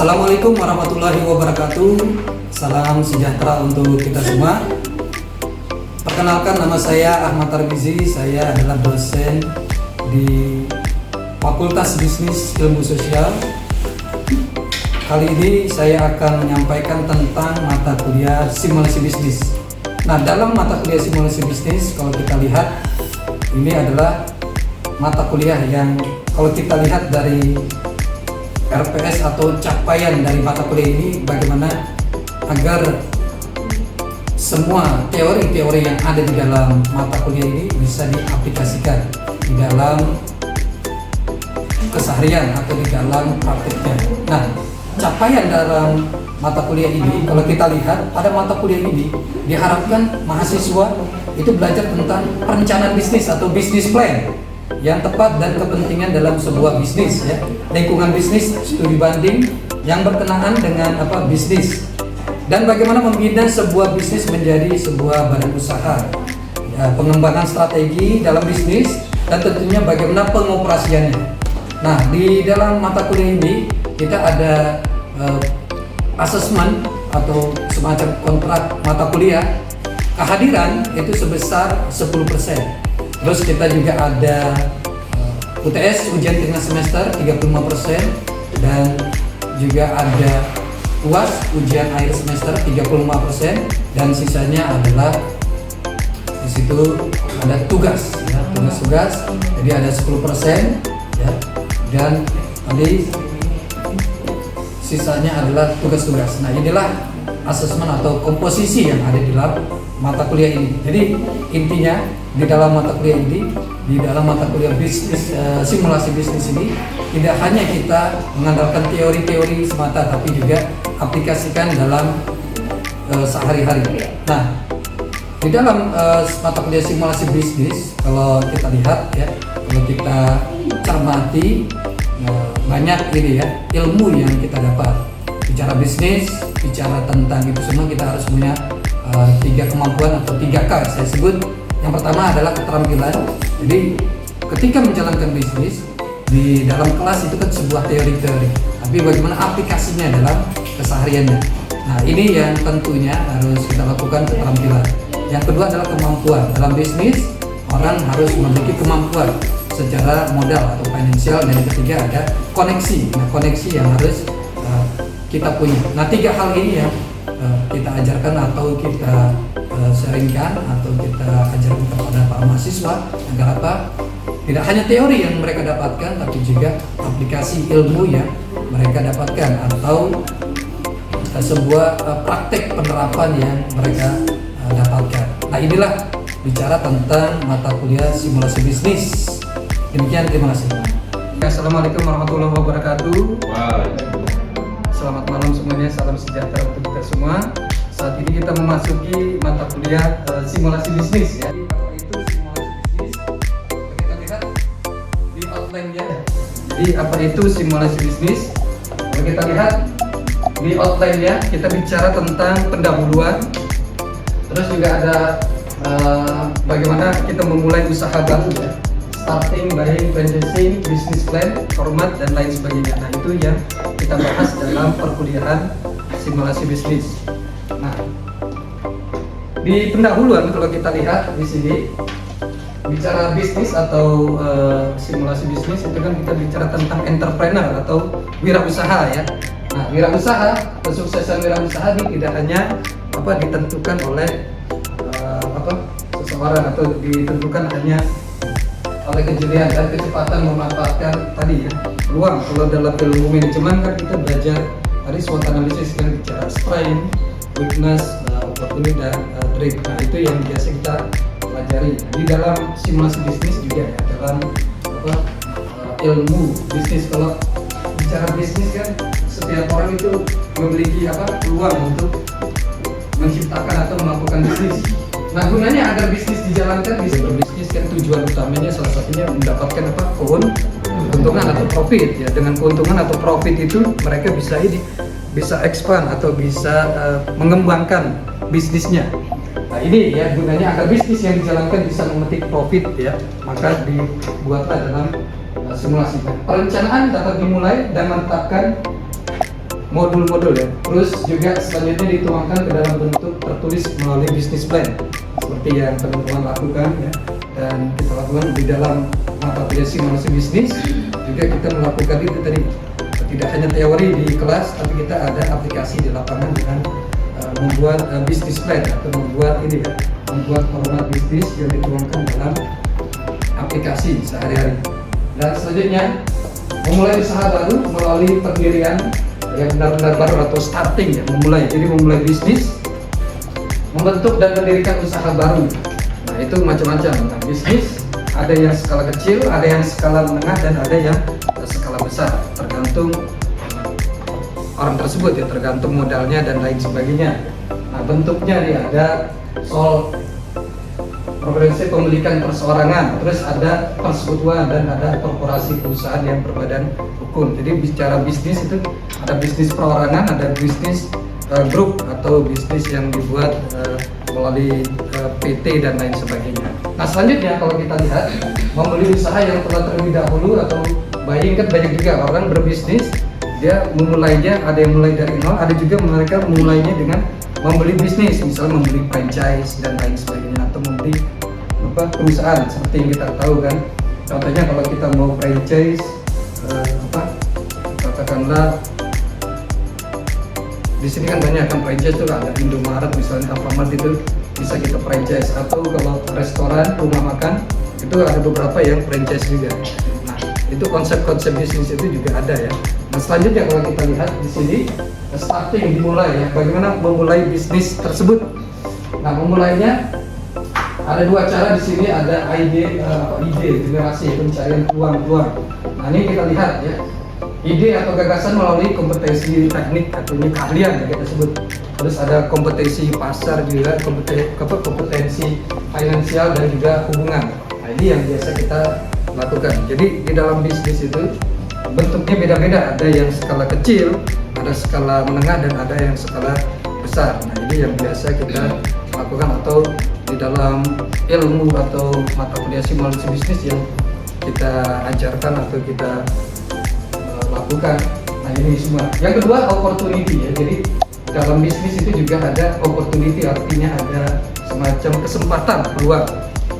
Assalamualaikum warahmatullahi wabarakatuh. Salam sejahtera untuk kita semua. Perkenalkan, nama saya Ahmad Tarmizi. Saya adalah dosen di Fakultas Bisnis Ilmu Sosial. Kali ini saya akan menyampaikan tentang mata kuliah simulasi bisnis. Nah, dalam mata kuliah simulasi bisnis, kalau kita lihat, ini adalah mata kuliah yang kalau kita lihat dari RPS atau capaian dari mata kuliah ini, bagaimana agar semua teori-teori yang ada di dalam mata kuliah ini bisa diaplikasikan di dalam keseharian atau di dalam praktiknya. Nah, capaian dalam mata kuliah ini, kalau kita lihat pada mata kuliah ini diharapkan mahasiswa itu belajar tentang perencanaan bisnis atau business plan yang tepat dan kepentingan dalam sebuah bisnis, ya. Lingkungan bisnis, studi banding yang berkenaan dengan bisnis, dan bagaimana membina sebuah bisnis menjadi sebuah badan usaha, ya, pengembangan strategi dalam bisnis, dan tentunya bagaimana pengoperasiannya. Nah, di dalam mata kuliah ini kita ada asesmen atau semacam kontrak mata kuliah. Kehadiran itu sebesar 10%. Terus kita juga ada UTS, ujian tengah semester, 35%, dan juga ada UAS, ujian akhir semester, 35%, dan sisanya adalah di situ ada tugas, ya, tugas-tugas. Jadi ada 10%, ya, dan tadi sisanya adalah tugas-tugas. Nah, inilah asesmen atau komposisi yang ada di dalam mata kuliah ini. Jadi intinya di dalam mata kuliah ini, di dalam mata kuliah bisnis, simulasi bisnis ini, tidak hanya kita mengandalkan teori-teori semata, tapi juga aplikasikan dalam sehari-hari. Nah, di dalam mata kuliah simulasi bisnis, kalau kita lihat, ya, kalau kita cermati, banyak ini, ya, ilmu yang kita dapat. Bicara bisnis, bicara tentang itu semua, kita harus punya 3 kemampuan atau 3K saya sebut. Yang pertama adalah keterampilan. Jadi ketika menjalankan bisnis di dalam kelas itu kan sebuah teori-teori, tapi bagaimana aplikasinya dalam kesehariannya. Nah, ini yang tentunya harus kita lakukan, keterampilan. Yang kedua adalah kemampuan. Dalam bisnis orang harus memiliki kemampuan secara modal atau finansial, dan yang ketiga ada koneksi. Nah, koneksi yang harus kita punya. Nah, 3 hal ini yang kita ajarkan atau kita sharingkan atau kita ajarkan kepada para mahasiswa agar apa? Tidak hanya teori yang mereka dapatkan, tapi juga aplikasi ilmu yang mereka dapatkan atau sebuah praktek penerapan yang mereka dapatkan. Nah, inilah bicara tentang mata kuliah simulasi bisnis. Demikian, terima kasih. Assalamualaikum warahmatullahi wabarakatuh. Selamat malam semuanya, salam sejahtera untuk kita semua. Saat ini kita memasuki mata kuliah simulasi bisnis, ya. Apa itu simulasi bisnis? Kita lihat di outline-nya. Jadi apa itu simulasi bisnis? Kalau kita lihat di outline-nya, kita bicara tentang pendahuluan. Terus juga ada bagaimana kita memulai usaha baru, ya. Starting, buying, financing, business plan, format, dan lain sebagainya. Nah, itu yang kita bahas dalam perkuliahan simulasi bisnis. Nah, di pendahuluan kalau kita lihat di sini bicara bisnis atau simulasi bisnis, itu kan kita bicara tentang entrepreneur atau wirausaha, ya. Nah, wirausaha, kesuksesan wirausaha ini tidak hanya ditentukan oleh seseorang atau ditentukan hanya oleh kejelian dan kecepatan memanfaatkan tadi, ya, peluang. Kalau dalam ilmu manajemen kan kita belajar tadi SWOT analisis, kan bicara strength, weakness, opportunity, dan threat. Nah, itu yang biasa kita pelajari di dalam simulasi bisnis juga, ya, dalam ilmu bisnis. Kalau bicara bisnis kan setiap orang itu memiliki peluang untuk menciptakan atau melakukan bisnis. Nah, gunanya agar bisnis dijalankan, bisa berbisnis kan tujuan utamanya salah satunya mendapatkan keuntungan atau profit, ya. Dengan keuntungan atau profit itu mereka bisa expand atau bisa mengembangkan bisnisnya. Nah, ini, ya, gunanya agar bisnis yang dijalankan bisa memetik profit, ya. Maka dibuatlah dalam simulasi. Perencanaan dapat dimulai dan menetapkan modul-modul ya. Terus juga selanjutnya dituangkan ke dalam bentuk tertulis melalui business plan seperti yang teman-teman lakukan ya, dan kita lakukan di dalam mata kuliah simulasi bisnis. Juga kita melakukan itu tadi, tidak hanya teori di kelas, tapi kita ada aplikasi di lapangan dengan membuat business plan atau membuat ini ya, membuat format bisnis yang dituangkan dalam aplikasi sehari-hari. Dan selanjutnya memulai usaha baru melalui pendirian yang benar-benar baru atau starting ya, memulai. Jadi memulai bisnis, membentuk dan mendirikan usaha baru. Nah itu macam-macam tentang bisnis. Ada yang skala kecil, ada yang skala menengah, dan ada yang skala besar. Tergantung orang tersebut ya, tergantung modalnya dan lain sebagainya. Nah bentuknya nih ada organisasi pemilikan perseorangan, terus ada persekutuan, dan ada korporasi perusahaan yang berbadan hukum. Jadi bicara bisnis itu ada bisnis perorangan, ada bisnis grup atau bisnis yang dibuat melalui PT dan lain sebagainya. Nah selanjutnya kalau kita lihat membeli usaha yang telah terlebih dahulu atau buying, kan banyak juga orang berbisnis dia memulainya, ada yang mulai dari nol, ada juga mereka memulainya dengan membeli bisnis, misalnya membeli franchise dan lain sebagainya, atau membeli perusahaan seperti yang kita tahu kan. Contohnya kalau kita mau franchise katakanlah di sini kan banyak kan franchise tuh, ada Indomaret misalnya, Alfamart itu bisa kita franchise, atau kalau restoran, rumah makan itu ada beberapa yang franchise juga. Nah itu konsep-konsep bisnis itu juga ada ya. Nah selanjutnya kalau kita lihat di sini starting, dimulai ya, bagaimana memulai bisnis tersebut. Nah memulainya ada dua cara di sini, ada ide generasi, pencarian peluang. Nah ini kita lihat ya, ide atau gagasan melalui kompetensi teknik atau ini keahlian ya kita sebut. Terus ada kompetensi pasar juga, kompetensi finansial dan juga hubungan. Nah ini yang biasa kita lakukan. Jadi di dalam bisnis itu bentuknya beda-beda, ada yang skala kecil, ada skala menengah, dan ada yang skala besar. Nah ini yang biasa kita lakukan, atau di dalam ilmu atau mata kuliah simulasi bisnis yang kita ajarkan atau kita lakukan. Nah ini semua. Yang kedua opportunity ya. Jadi dalam bisnis itu juga ada opportunity, artinya ada semacam kesempatan, peluang.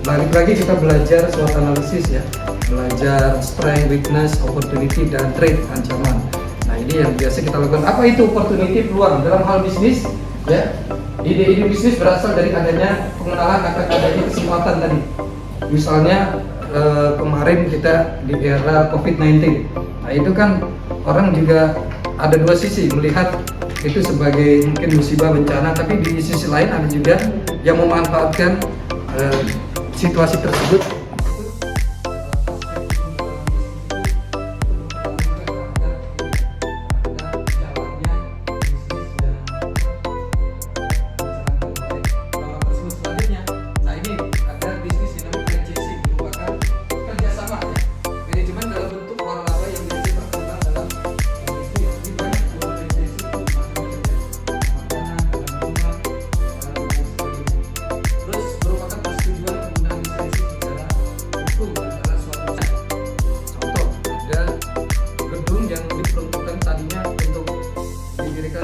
Balik lagi kita belajar SWOT analisis ya, belajar strength, weakness, opportunity, dan threat, ancaman. Nah ini yang biasa kita lakukan. Apa itu opportunity, peluang dalam hal bisnis ya? Ide-ide bisnis berasal dari adanya pengenalan akan adanya kesempatan tadi. Misalnya kemarin kita di era COVID-19. Nah itu kan orang juga ada dua sisi, melihat itu sebagai mungkin musibah bencana, tapi di sisi lain ada juga yang memanfaatkan situasi tersebut.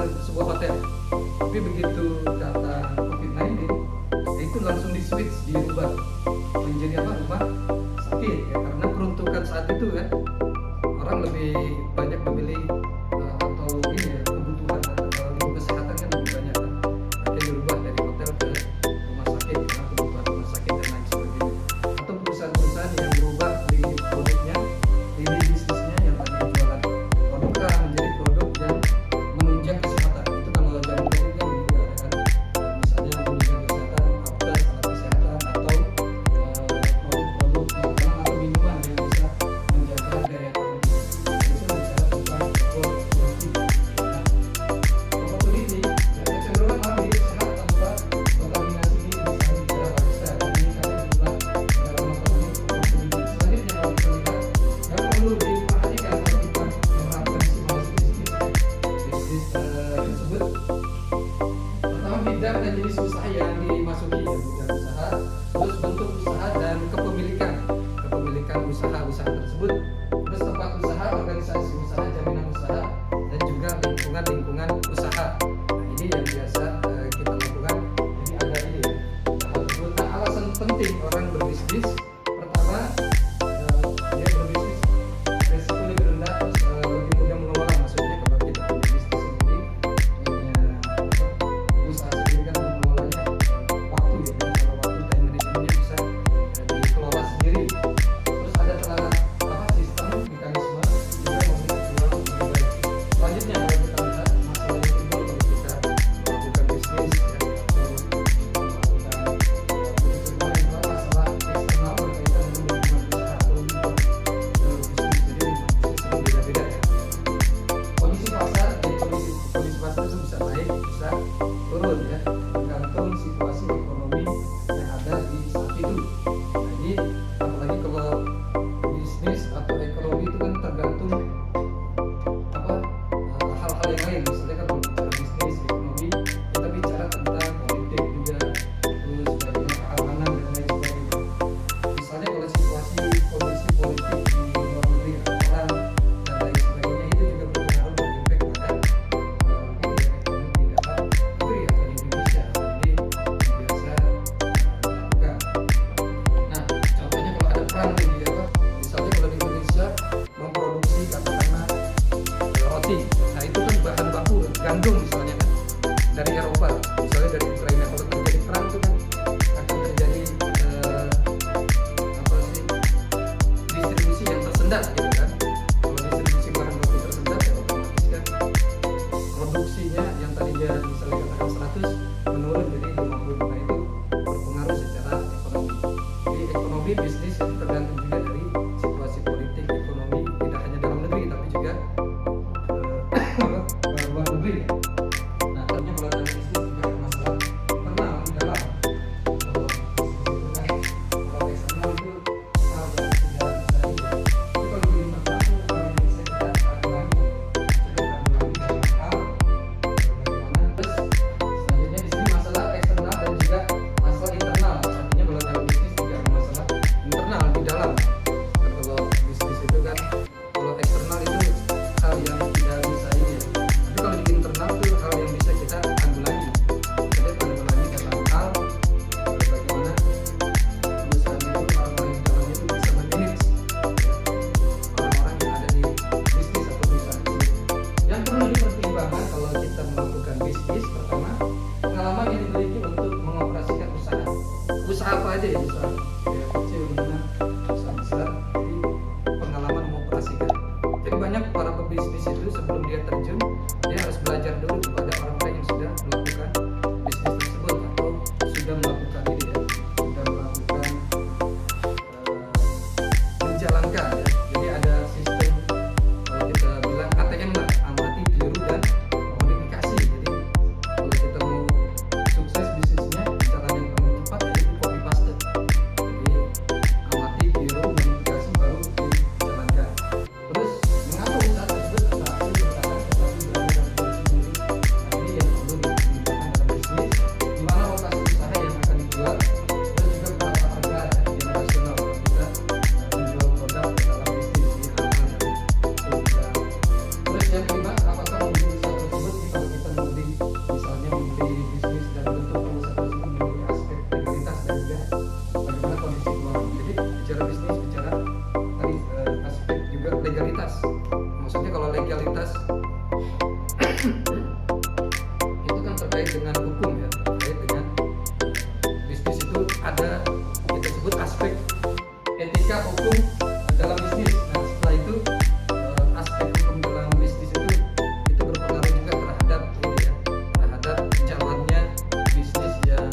Sebuah hotel, tapi begitu kata COVID-19 itu langsung di switch, diubah menjadi apa, rumah sakit ya, karena peruntukan saat itu kan orang lebih banyak memilih atau ini ya, kebutuhan atau ilmu kesehatan kan lebih banyak kan, akhirnya dirubah dari hotel ke rumah sakit karena kebutuhan rumah sakit dan lain sebagainya. Atau perusahaan-perusahaan yang berubah di produknya, di bisnisnya, yang tadi jualan produk kan menjadi produk yang menunjang kesehatan. Itu kalau zaman COVID kan juga ada kan, misalnya menunjang kesehatan, apes, alat kesehatan, atau produk-produk makanan atau minuman yang bisa menjaga daya tahan. Itu bisnis. Pertama, dia berbisnis resiko lebih rendah, terus lebih mudah mengelola. Maksudnya kalau kita punya bisnis sendiri, punya usaha sendiri kan mengelolanya waktu ya, kalau waktu time managementnya bisa dikelola sendiri. Terus ada sistem mekanisme juga memberi peluang lebih baik. Selanjutnya kalau kita lihat masalah yang timbul kalau kita melakukan bisnis ya, turun ya, tergantung situasi ekonomi yang ada di saat itu. Jadi apalagi kalau bisnis atau ekonomi itu kan tergantung hal-hal yang lain. Misalnya kan kalau bicara bisnis, ekonomi, kita bicara tentang politik juga, terus bagaimana keamanan dan lain sebagainya. Misalnya kalau situasi kondisi politik di luar negeri, perang dan lain sebagainya, itu juga berpengaruh berimpact pada nah itu kan bahan baku gandum misalnya kan dari Eropa, misalnya dari Ukraina. Kalau terjadi perang itu kan akan terjadi distribusi yang tersendat gitu kan. Kalau distribusi bahan baku tersendat ya otomatis kan produksinya yang tadinya misalnya katakan 100 menurun jadi 50. Nah itu berpengaruh secara ekonomi. Jadi ekonomi bisnis itu tergantung juga dari situasi politik ekonomi, tidak hanya dalam negeri tapi juga luar negeri. Nah, tentunya kalau dalam bisnis juga ada masalah internal di dalam. Kalau eksternal itu hal yang tidak bisa tapi kalau di internal itu hal yang bisa kita tanggulangi dalam hal bagaimana. Terus selanjutnya di sini masalah eksternal dan juga masalah internal. Artinya kalau dalam bisnis juga ada masalah internal di dalam. Dan kalau bisnis itu kan kalau eksternal itu hal yang tidak bisa ini ya. Tapi kalau di internal itu hal yang bisa kita tanggulangi. Jadi tanggulangi dalam hal bagaimana perusahaan itu, orang-orang di dalamnya itu bisa memanage orang-orang yang ada di bisnis atau perusahaan itu. Yang perlu dipertimbangkan kalau kita melakukan bisnis, pertama pengalaman yang dimiliki untuk mengoperasikan usaha. Usaha apa aja ya, usaha ya, kecil, menengah, usaha besar. Jadi pengalaman mengoperasikan. Jadi banyak para pebisnis itu sebelum dia terjun, dia harus belajar dulu kepada orang-orang yang sudah melakukan bisnis tersebut atau sudah melakukan ini ya, sudah melakukan menjalankan ya. Jadi ada sistem kalau kita bilang ATM lah, amati, tiru dan modifikasi. Jadi kalau kita mau sukses bisnisnya, cara yang paling tepat yaitu copy paste. Jadi amati, tiru, modifikasi baru dijalankan. Terus mengapa usaha tersebut berhasil bertahan tetapi berada dalam kondisi sendiri? Nah ini yang perlu dipertimbangkan dalam bisnis. Di mana lokasi usaha yang akan dijual, terus juga berapa harga ya, yang rasional kalau kita menjual produk dalam bisnis di hal-hal yang sudah. Terus yang kelima, apakah membeli usaha tersebut kalau kita membeli misalnya membeli bisnis dan bentuk usaha tersebut memiliki aspek legalitas dan juga bagaimana kondisi keuangan. Jadi bicara bisnis, bicara tadi aspek juga legalitas. Maksudnya kalau legalitas itu kan terkait dengan hukum ya, terkait dengan bisnis itu ada kita sebut aspek etika hukum dalam bisnis. Nah setelah itu aspek hukum dalam bisnis itu berpengaruh juga terhadap ini ya, terhadap jalannya bisnis yang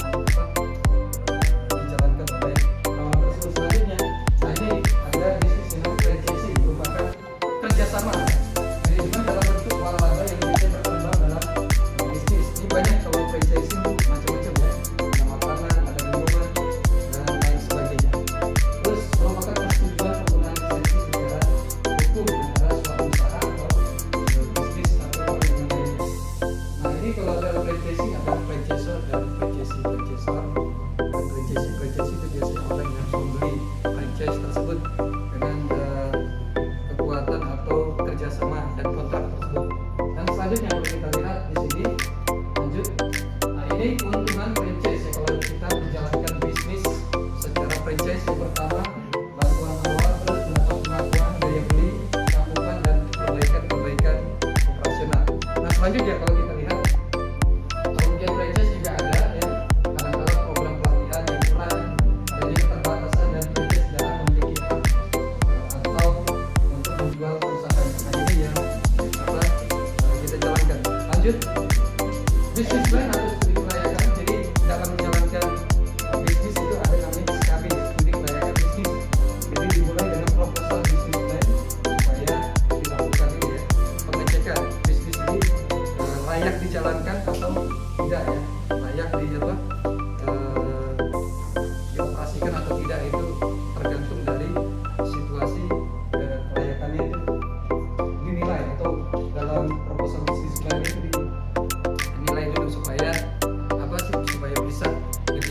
dijalankan oleh orang tersebut. Selanjutnya, nah ini ada bisnis dengan franchising, merupakan kerjasama manajemen dalam bentuk waralaba yang bisa berkembang dalam bisnis. Ini banyak kalau franchising macam-macam ya, ada makanan, ada minuman dan lain sebagainya. Terus merupakan persetujuan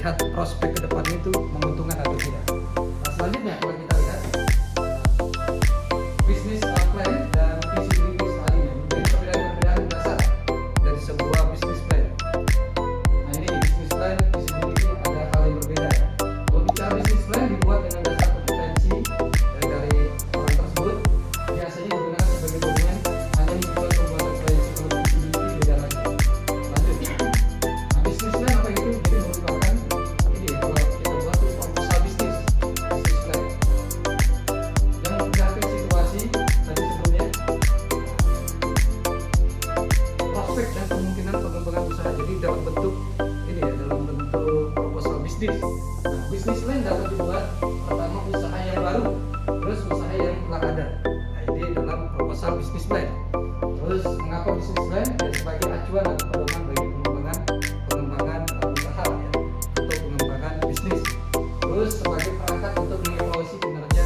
melihat prospek ke depan itu menguntungkan atau tidak. Nah, selanjutnya kalau kita lihat bisnis plan dan visibility study menjadi perbedaan-perbedaan dasar dari sebuah bisnis plan. Nah, ini bisnis plan, visibility ada hal yang berbeda ya. Kalau bicara bisnis plan dibuat dengan dasar kompetensi dari orang tersebut, biasanya digunakan sebagai dokumen hanya menunjukkan pembuatan proyeksi. Kalau visibility beda lagi. Lanjut. Nah, bisnis plan apa itu? Jadi merupakan ini kalau kita buat itu proposal bisnis plan yang memperlihatkan situasi tadi sebelumnya, prospek dan kemungkinan pengembangan usaha. Jadi dalam bentuk ini ya, dalam bentuk proposal bisnis. Nah, bisnis plan dapat dibuat pertama usaha yang baru, terus usaha yang telah ada. Nah, ini dalam proposal bisnis plan. Terus mengapa bisnis plan? Ya, sebagai acuan atau pedoman bagi pengembangan usaha ya, atau pengembangan bisnis. Terus sebagai perangkat untuk mengevaluasi kinerja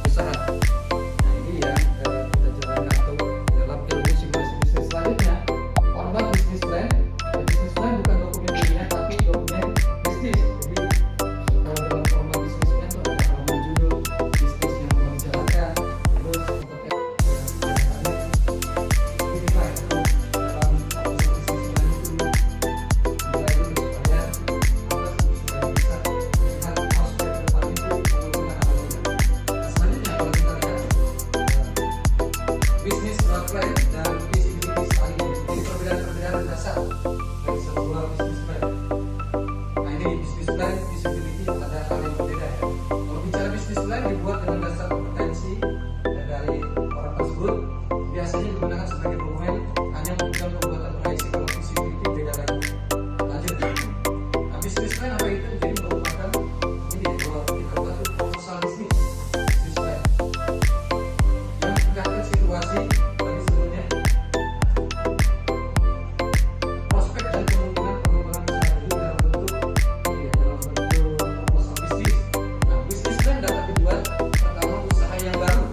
usaha. Nah, ini yang kita jalankan atau dalam ilmu simulasi bisnis. Selanjutnya, format bisnis plan. Ya, bisnis plan bukan dokumen ilmiah tapi dokumen bisnis. Jadi kalau dalam format bisnis plan itu ada halaman judul, bisnis yang mau dijalankan, terus bisnis plan dan visibility study jadi perbedaan-perbedaan dasar dari sebuah bisnis plan. Nah, ini bisnis plan, visibility ada hal yang berbeda ya. Kalau bicara bisnis plan dibuat dengan dasar kompetensi dari orang tersebut, biasanya digunakan sebagai dokumen hanya menunjukkan pembuatan proyeksi. Kalau visibility beda lagi. Lanjut. Nah, bisnis plan apa itu? Jadi merupakan ini kalau kita buat itu proposal bisnis plan yang memperlihatkan situasi tadi sebelumnya, prospek dan kemungkinan pengembangan usaha. Jadi dalam bentuk ini ya, dalam bentuk proposal bisnis. Nah, bisnis plan dapat dibuat pertama usaha yang baru,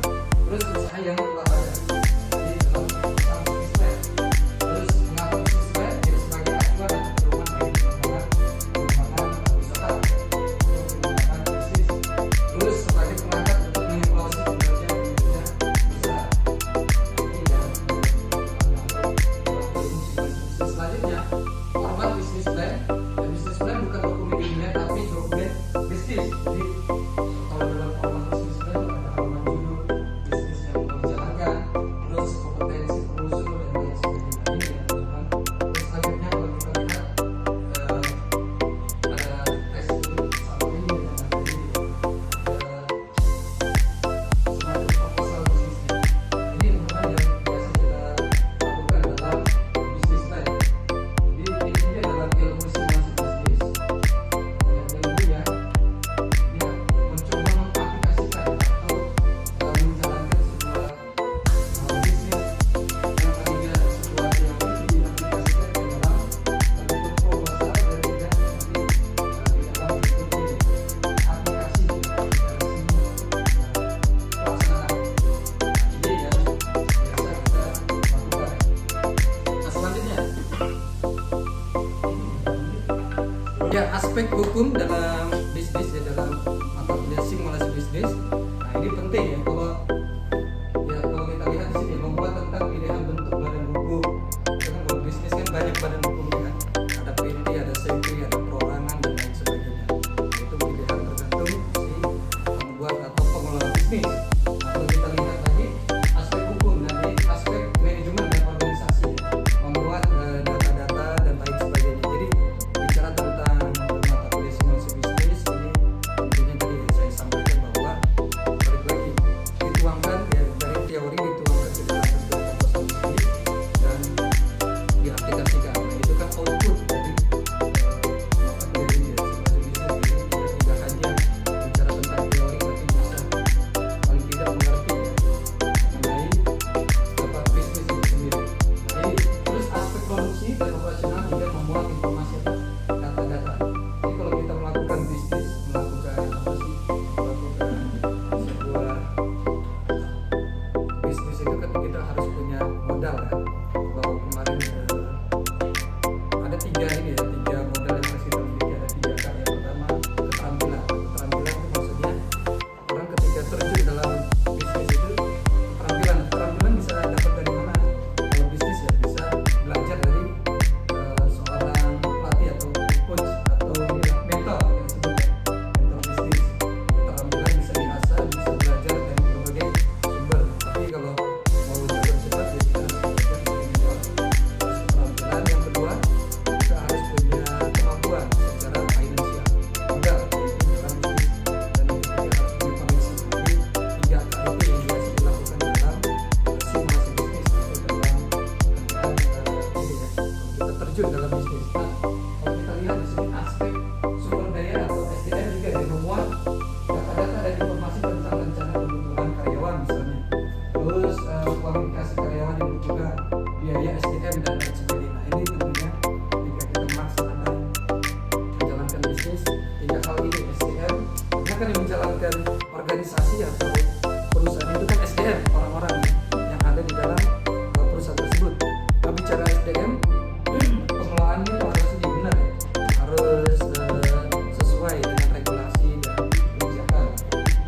terus usaha yang telah ada. Jadi dalam proposal bisnis plan. Terus mengapa bisnis plan? Ya, sebagai acuan atau pedoman bagi pengembangan usaha atau pengembangan bisnis. Terus sebagai perangkat untuk mengevaluasi kinerja usaha. Selanjutnya, format bisnis plan. Dan bisnis plan bukan dokumen ilmiah tapi dokumen bisnis. Jadi kalau dalam format bisnis plan itu ada halaman judul, bisnis yang mau dijalankan, terus kompetensi pengusul dan lain sebagainya. Ini ya teman-teman. Terus selanjutnya kalau kita lihat ada tes dulu sama ini dan ada ini semacam proposal bisnisnya. Ini merupakan yang biasa kita lakukan dalam bisnis plan. Jadi intinya dalam ilmu simulasi bisnis, ilmu yang mencoba mengaplikasikan atau menjalankan sebuah bisnis yang tadinya sesuatu yang bisa diaplikasikan ke dalam bentuk proposal dan tidak nanti di dalam bentuk ini aplikasi pelaksanaan. Ini yang biasa kita lakukan. Nah, selanjutnya ya, aspek hukum dalam bisnis ya, dalam mata kuliah simulasi bisnis. Nah, ini penting ya, kalau kita lihat di sini membuat tentang pilihan bentuk badan hukum. Karena kalau bisnis kan banyak badan hukumnya kan. Ada PT, ada SMP, ada perorangan dan lain sebagainya. Itu pilihan tergantung si pembuat atau pengelola bisnis. Nah, kalau kita lihat lagi aspek hukum dari aspek manajemen dan organisasi ya, membuat data-data dan lain sebagainya. Jadi bicara tentang mata kuliah simulasi bisnis ini tentunya tadi saya sampaikan bahwa menjalankan bisnis. Tiga hal ini SDM, karena kan yang menjalankan organisasi atau perusahaan itu kan SDM, orang-orang yang ada di dalam perusahaan tersebut. Nah, bicara SDM, pengelolaannya itu harus benar, harus sesuai dengan regulasi dan kebijakan.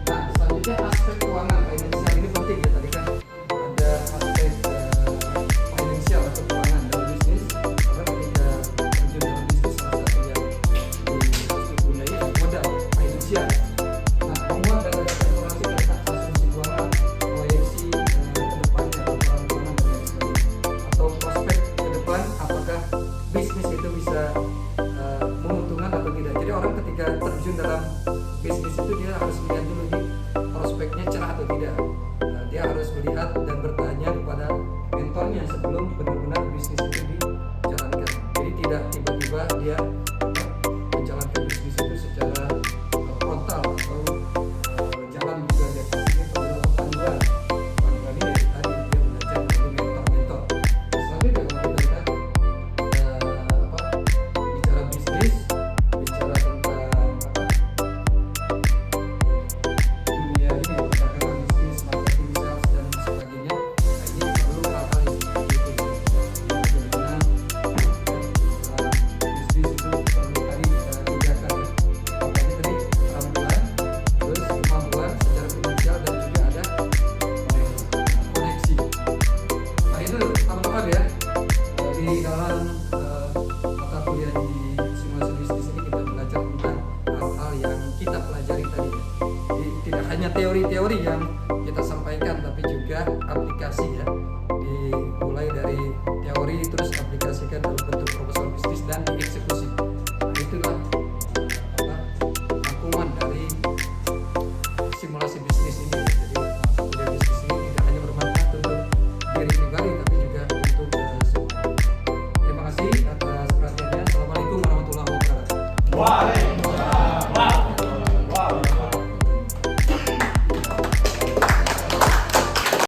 Nah, selanjutnya aspek keuangan finansial ini penting ya, tadi kan ada aspek finansial atau keuangan dalam bisnis. Karena ketika terjun dalam bisnis, salah satu yang harus dipunyai adalah modal finansial. Nah, memuat data-data informasi tentang asumsi keuangan, proyeksi ke depannya, laporan keuangan dan lain sebagainya, atau prospek ke depan, apakah bisnis itu bisa menguntungkan atau tidak. Jadi orang ketika terjun dalam bisnis itu dia harus melihat dulu nih prospeknya cerah atau tidak. Nah, dia harus melihat dan bertanya kepada mentornya sebelum benar-benar bisnis itu dijalankan. Jadi tidak tiba-tiba dia menjalankan bisnis itu secara frontal atau jalan juga dari sini perlu panduan. Panduan ini dari tadi dia belajar dari mentor-mentor. Selanjutnya kalau kita lihat bicara bisnis, bicara tentang dunia ini, perdagangan bisnis, marketing, sales dan sebagainya. Nah, ini perlu hal-hal yang seperti itu. Bagaimana bisnis itu perlu tadi tindakan ya. Makanya tadi keterampilan, terus kemampuan secara finansial dan juga ada koneksi. Nah, itu teman-teman ya, di dalam mata kuliah di simulasi bisnis ini kita belajar tentang hal-hal yang kita pelajari tadi ya. Jadi tidak hanya teori-teori yang kita sampaikan, tapi juga aplikasi ya. Dimulai dari teori terus aplikasikan dalam